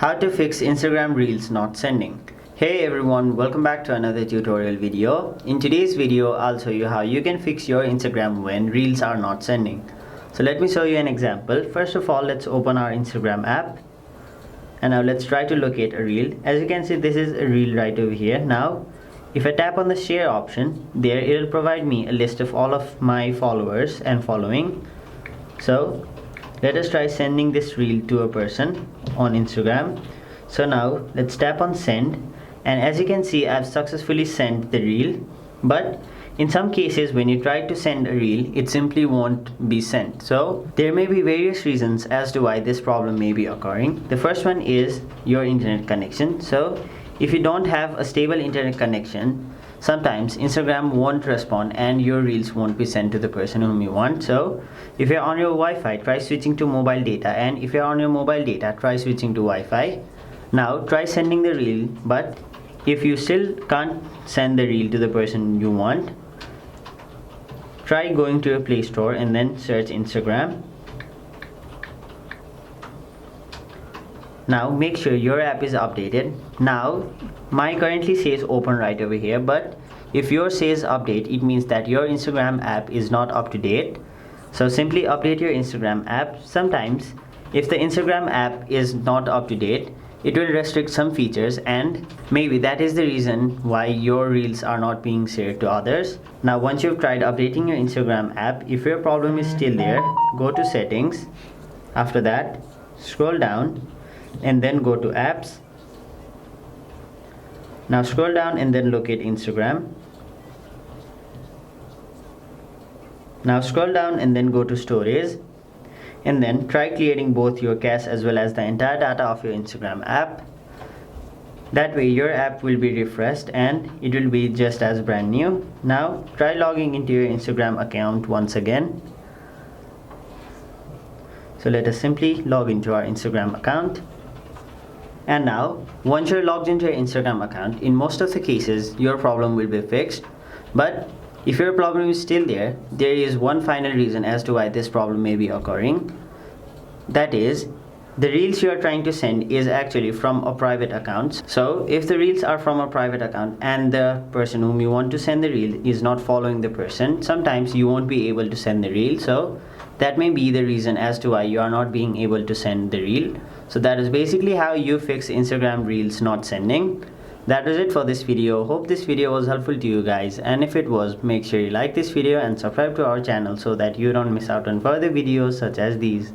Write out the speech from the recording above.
How to fix Instagram Reels not sending. Hey everyone, welcome back to another tutorial video. In today's video, I'll show you how you can fix your Instagram when Reels are not sending. So let me show you an example. First of all, let's open our Instagram app. And now let's try to locate a Reel. As you can see, this is a Reel right over here. Now, if I tap on the share option, there it will provide me a list of all of my followers and following. So let us try sending this Reel to a person on Instagram. So now let's tap on send, and as you can see, I've successfully sent the Reel. But in some cases, when you try to send a Reel, it simply won't be sent. So there may be various reasons as to why this problem may be occurring. The first one is your internet connection. So if you don't have a stable internet connection, sometimes Instagram won't respond and your Reels won't be sent to the person whom you want. So if you're on your Wi-Fi, try switching to mobile data, and if you're on your mobile data, try switching to Wi-Fi. Now try sending the Reel, but if you still can't send the Reel to the person you want, try going to your Play Store and then search Instagram. Now make sure your app is updated. Now mine currently says open right over here, but if yours says update, it means that your Instagram app is not up to date. So simply update your Instagram app. Sometimes if the Instagram app is not up to date, it will restrict some features, and maybe that is the reason why your Reels are not being shared to others. Now once you've tried updating your Instagram app, if your problem is still there, go to settings. After that, scroll down and then go to apps. Now scroll down and then locate Instagram. Now scroll down and then go to storage, and then try clearing both your cache as well as the entire data of your Instagram app. That way your app will be refreshed and it will be just as brand new. Now try logging into your Instagram account once again. So let us simply log into our Instagram account. And now once you're logged into your Instagram account, in most of the cases your problem will be fixed. But if your problem is still there, there is one final reason as to why this problem may be occurring. That is, the Reels you are trying to send is actually from a private account. So if the Reels are from a private account and the person whom you want to send the Reel is not following the person, sometimes you won't be able to send the Reel. So that may be the reason as to why you are not being able to send the Reel. So that is basically how you fix Instagram Reels not sending. That was it for this video. Hope this video was helpful to you guys, and if it was, make sure you like this video and subscribe to our channel so that you don't miss out on further videos such as these.